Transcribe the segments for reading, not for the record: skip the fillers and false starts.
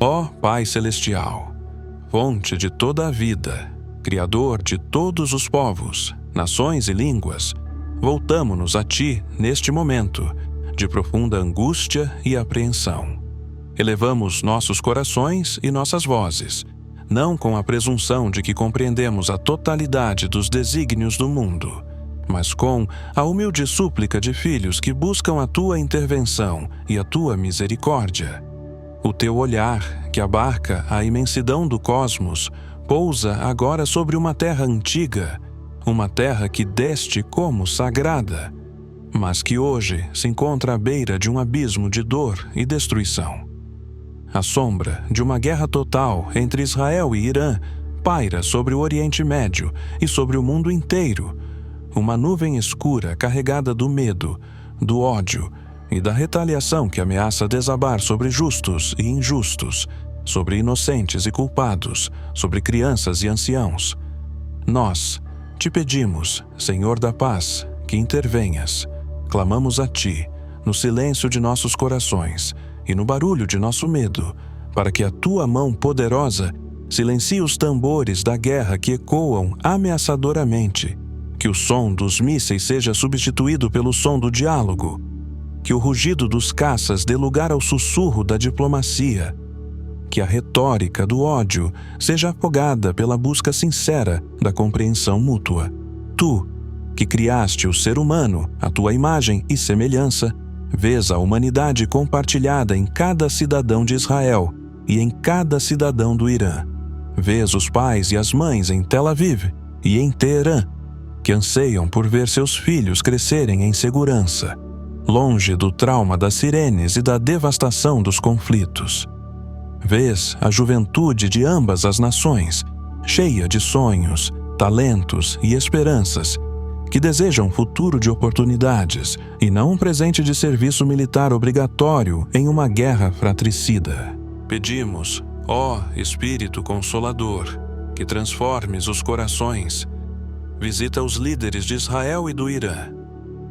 Ó Pai Celestial, fonte de toda a vida, Criador de todos os povos, nações e línguas, voltamo-nos a Ti neste momento de profunda angústia e apreensão. Elevamos nossos corações e nossas vozes, não com a presunção de que compreendemos a totalidade dos desígnios do mundo, mas com a humilde súplica de filhos que buscam a Tua intervenção e a Tua misericórdia. O Teu olhar, que abarca a imensidão do cosmos, pousa agora sobre uma terra antiga, uma terra que deste como sagrada, mas que hoje se encontra à beira de um abismo de dor e destruição. A sombra de uma guerra total entre Israel e Irã paira sobre o Oriente Médio e sobre o mundo inteiro, uma nuvem escura carregada do medo, do ódio e da retaliação que ameaça desabar sobre justos e injustos, sobre inocentes e culpados, sobre crianças e anciãos. Nós te pedimos, Senhor da paz, que intervenhas. Clamamos a Ti, no silêncio de nossos corações e no barulho de nosso medo, para que a Tua mão poderosa silencie os tambores da guerra que ecoam ameaçadoramente, que o som dos mísseis seja substituído pelo som do diálogo, que o rugido dos caças dê lugar ao sussurro da diplomacia, que a retórica do ódio seja apagada pela busca sincera da compreensão mútua. Tu, que criaste o ser humano à Tua imagem e semelhança, vês a humanidade compartilhada em cada cidadão de Israel e em cada cidadão do Irã. Vês os pais e as mães em Tel Aviv e em Teherã, que anseiam por ver seus filhos crescerem em segurança, longe do trauma das sirenes e da devastação dos conflitos. Vês a juventude de ambas as nações, cheia de sonhos, talentos e esperanças, que desejam um futuro de oportunidades e não um presente de serviço militar obrigatório em uma guerra fratricida. Pedimos, ó Espírito Consolador, que transformes os corações. Visita os líderes de Israel e do Irã.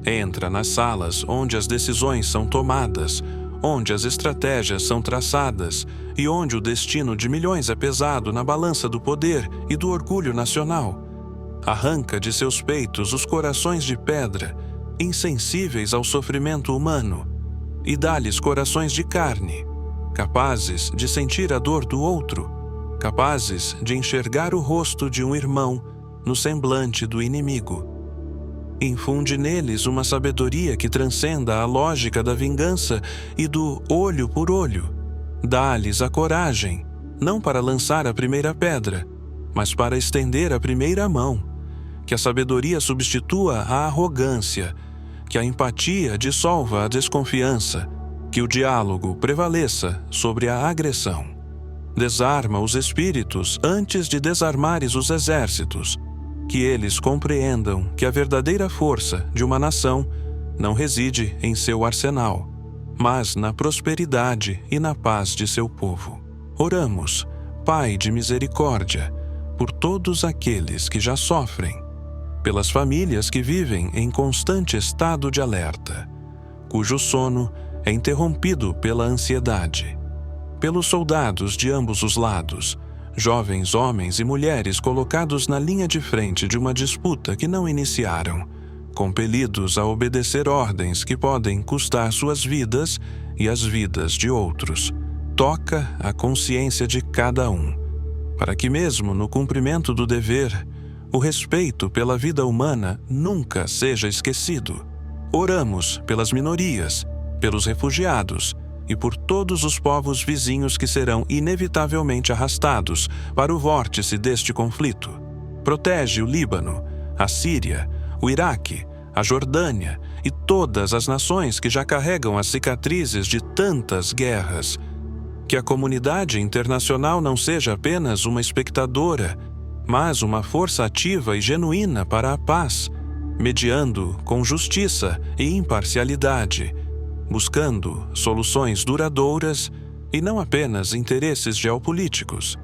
Entra nas salas onde as decisões são tomadas, onde as estratégias são traçadas e onde o destino de milhões é pesado na balança do poder e do orgulho nacional. Arranca de seus peitos os corações de pedra, insensíveis ao sofrimento humano, e dá-lhes corações de carne, capazes de sentir a dor do outro, capazes de enxergar o rosto de um irmão no semblante do inimigo. Infunde neles uma sabedoria que transcenda a lógica da vingança e do olho por olho. Dá-lhes a coragem, não para lançar a primeira pedra, mas para estender a primeira mão. Que a sabedoria substitua a arrogância, que a empatia dissolva a desconfiança, que o diálogo prevaleça sobre a agressão. Desarma os espíritos antes de desarmares os exércitos, que eles compreendam que a verdadeira força de uma nação não reside em seu arsenal, mas na prosperidade e na paz de seu povo. Oramos, Pai de misericórdia, por todos aqueles que já sofrem, pelas famílias que vivem em constante estado de alerta, cujo sono é interrompido pela ansiedade, pelos soldados de ambos os lados, jovens homens e mulheres colocados na linha de frente de uma disputa que não iniciaram, compelidos a obedecer ordens que podem custar suas vidas e as vidas de outros. Toca a consciência de cada um, para que mesmo no cumprimento do dever, o respeito pela vida humana nunca seja esquecido. Oramos pelas minorias, pelos refugiados e por todos os povos vizinhos que serão inevitavelmente arrastados para o vórtice deste conflito. Protege o Líbano, a Síria, o Iraque, a Jordânia e todas as nações que já carregam as cicatrizes de tantas guerras. Que a comunidade internacional não seja apenas uma espectadora, mas uma força ativa e genuína para a paz, mediando com justiça e imparcialidade, buscando soluções duradouras e não apenas interesses geopolíticos.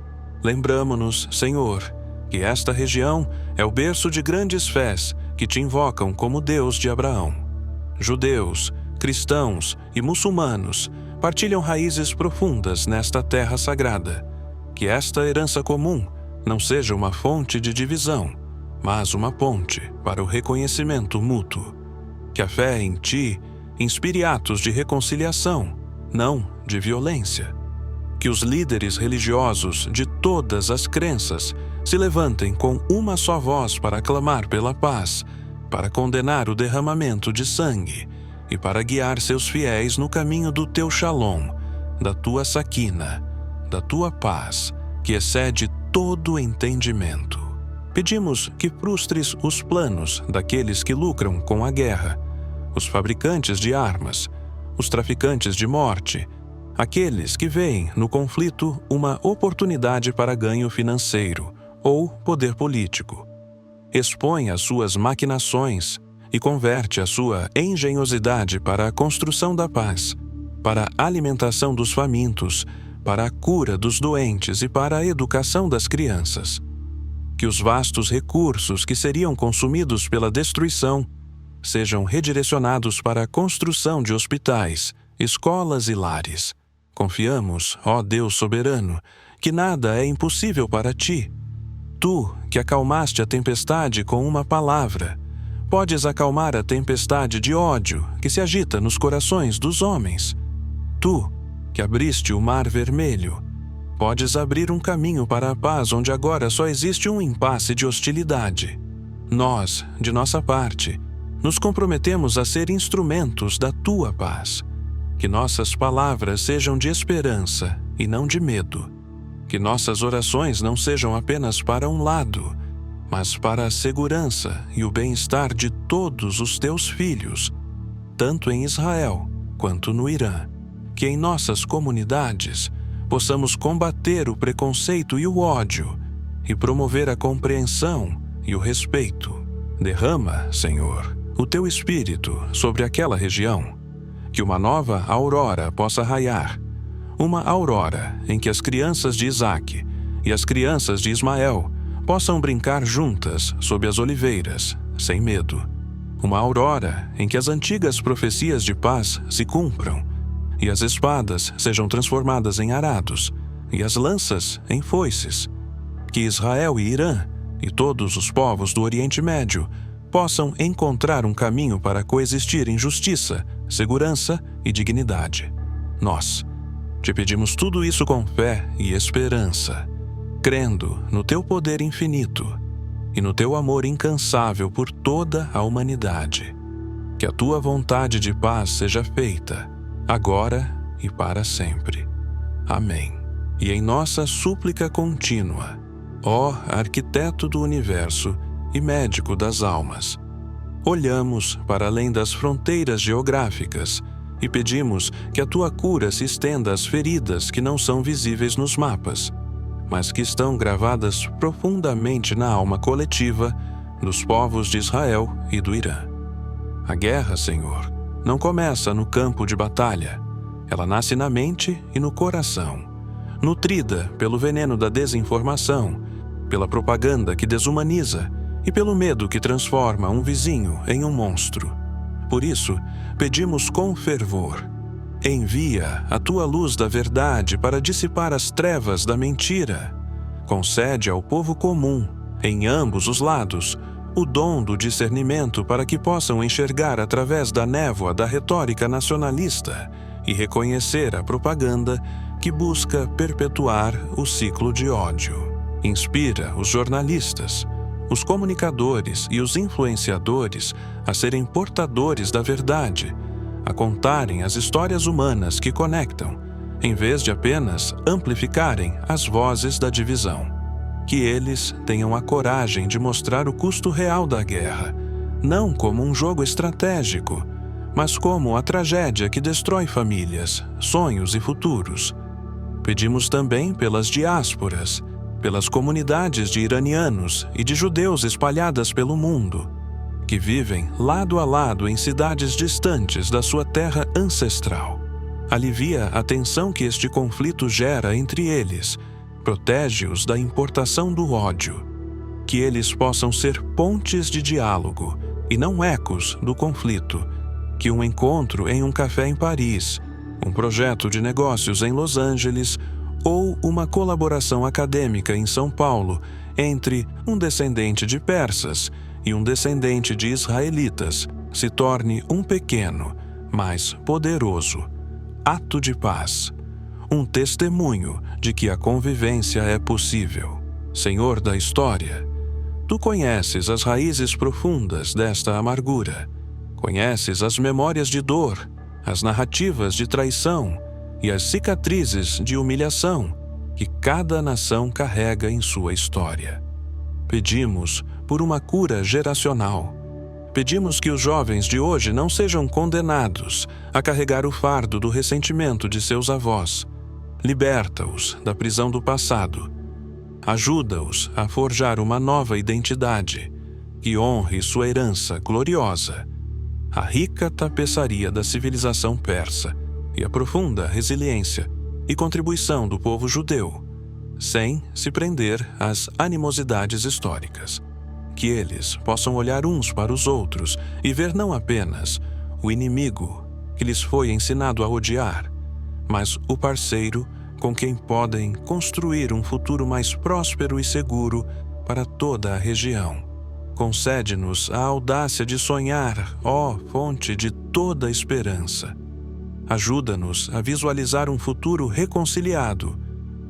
Lembramo-nos, Senhor, que esta região é o berço de grandes fés que te invocam como Deus de Abraão. Judeus, cristãos e muçulmanos partilham raízes profundas nesta terra sagrada. Que esta herança comum não seja uma fonte de divisão, mas uma ponte para o reconhecimento mútuo. Que a fé em Ti inspire atos de reconciliação, não de violência. Que os líderes religiosos de todas as crenças se levantem com uma só voz para clamar pela paz, para condenar o derramamento de sangue e para guiar seus fiéis no caminho do Teu Shalom, da Tua Sakina, da Tua paz, que excede todo entendimento. Pedimos que frustres os planos daqueles que lucram com a guerra, os fabricantes de armas, os traficantes de morte, aqueles que veem no conflito uma oportunidade para ganho financeiro ou poder político. Expõe as suas maquinações e converte a sua engenhosidade para a construção da paz, para a alimentação dos famintos, para a cura dos doentes e para a educação das crianças. Que os vastos recursos que seriam consumidos pela destruição sejam redirecionados para a construção de hospitais, escolas e lares. Confiamos, ó Deus soberano, que nada é impossível para Ti. Tu, que acalmaste a tempestade com uma palavra, podes acalmar a tempestade de ódio que se agita nos corações dos homens. Tu, que abriste o Mar Vermelho, podes abrir um caminho para a paz onde agora só existe um impasse de hostilidade. Nós, de nossa parte, nos comprometemos a ser instrumentos da Tua paz. Que nossas palavras sejam de esperança e não de medo. Que nossas orações não sejam apenas para um lado, mas para a segurança e o bem-estar de todos os Teus filhos, tanto em Israel quanto no Irã. Que em nossas comunidades possamos combater o preconceito e o ódio e promover a compreensão e o respeito. Derrama, Senhor, o Teu Espírito sobre aquela região. Que uma nova aurora possa raiar, uma aurora em que as crianças de Isaque e as crianças de Ismael possam brincar juntas sob as oliveiras, sem medo. Uma aurora em que as antigas profecias de paz se cumpram e as espadas sejam transformadas em arados e as lanças em foices. Que Israel e Irã e todos os povos do Oriente Médio possam encontrar um caminho para coexistir em justiça, segurança e dignidade. Nós Te pedimos tudo isso com fé e esperança, crendo no Teu poder infinito e no Teu amor incansável por toda a humanidade. Que a Tua vontade de paz seja feita, agora e para sempre. Amém. E em nossa súplica contínua, ó Arquiteto do Universo e Médico das almas, olhamos para além das fronteiras geográficas e pedimos que a Tua cura se estenda às feridas que não são visíveis nos mapas, mas que estão gravadas profundamente na alma coletiva dos povos de Israel e do Irã. A guerra, Senhor, não começa no campo de batalha. Ela nasce na mente e no coração, nutrida pelo veneno da desinformação, pela propaganda que desumaniza e pelo medo que transforma um vizinho em um monstro. Por isso, pedimos com fervor: envia a Tua luz da verdade para dissipar as trevas da mentira. Concede ao povo comum, em ambos os lados, o dom do discernimento para que possam enxergar através da névoa da retórica nacionalista e reconhecer a propaganda que busca perpetuar o ciclo de ódio. Inspira os jornalistas, os comunicadores e os influenciadores a serem portadores da verdade, a contarem as histórias humanas que conectam, em vez de apenas amplificarem as vozes da divisão. Que eles tenham a coragem de mostrar o custo real da guerra, não como um jogo estratégico, mas como a tragédia que destrói famílias, sonhos e futuros. Pedimos também pelas diásporas, pelas comunidades de iranianos e de judeus espalhadas pelo mundo, que vivem lado a lado em cidades distantes da sua terra ancestral. Alivia a tensão que este conflito gera entre eles, protege-os da importação do ódio. Que eles possam ser pontes de diálogo e não ecos do conflito. Que um encontro em um café em Paris, um projeto de negócios em Los Angeles ou uma colaboração acadêmica em São Paulo entre um descendente de persas e um descendente de israelitas se torne um pequeno, mas poderoso ato de paz, um testemunho de que a convivência é possível. Senhor da história, tu conheces as raízes profundas desta amargura, conheces as memórias de dor, as narrativas de traição e as cicatrizes de humilhação que cada nação carrega em sua história. Pedimos por uma cura geracional. Pedimos que os jovens de hoje não sejam condenados a carregar o fardo do ressentimento de seus avós. Liberta-os da prisão do passado. Ajuda-os a forjar uma nova identidade que honre sua herança gloriosa, a rica tapeçaria da civilização persa e a profunda resiliência e contribuição do povo judeu, sem se prender às animosidades históricas. Que eles possam olhar uns para os outros e ver não apenas o inimigo que lhes foi ensinado a odiar, mas o parceiro com quem podem construir um futuro mais próspero e seguro para toda a região. Concede-nos a audácia de sonhar, ó fonte de toda esperança. Ajuda-nos a visualizar um futuro reconciliado,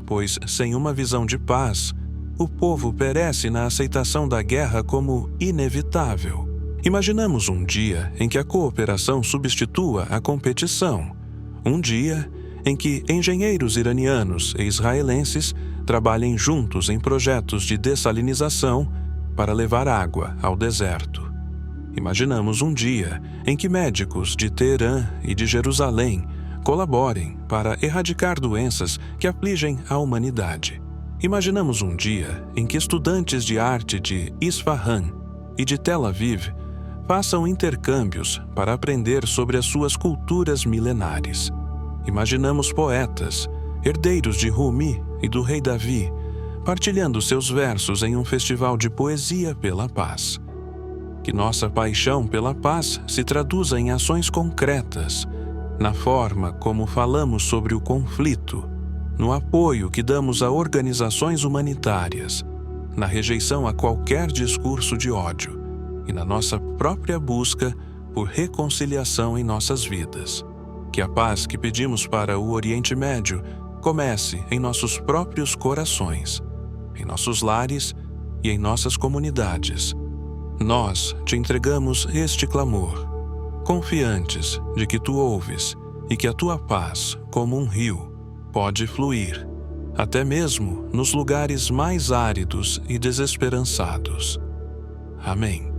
pois sem uma visão de paz, o povo perece na aceitação da guerra como inevitável. Imaginamos um dia em que a cooperação substitua a competição, um dia em que engenheiros iranianos e israelenses trabalhem juntos em projetos de dessalinização para levar água ao deserto. Imaginamos um dia em que médicos de Teherã e de Jerusalém colaborem para erradicar doenças que afligem a humanidade. Imaginamos um dia em que estudantes de arte de Isfahan e de Tel Aviv façam intercâmbios para aprender sobre as suas culturas milenares. Imaginamos poetas, herdeiros de Rumi e do rei Davi, partilhando seus versos em um festival de poesia pela paz. Que nossa paixão pela paz se traduza em ações concretas, na forma como falamos sobre o conflito, no apoio que damos a organizações humanitárias, na rejeição a qualquer discurso de ódio e na nossa própria busca por reconciliação em nossas vidas. Que a paz que pedimos para o Oriente Médio comece em nossos próprios corações, em nossos lares e em nossas comunidades. Nós te entregamos este clamor, confiantes de que tu ouves e que a tua paz, como um rio, pode fluir, até mesmo nos lugares mais áridos e desesperançados. Amém.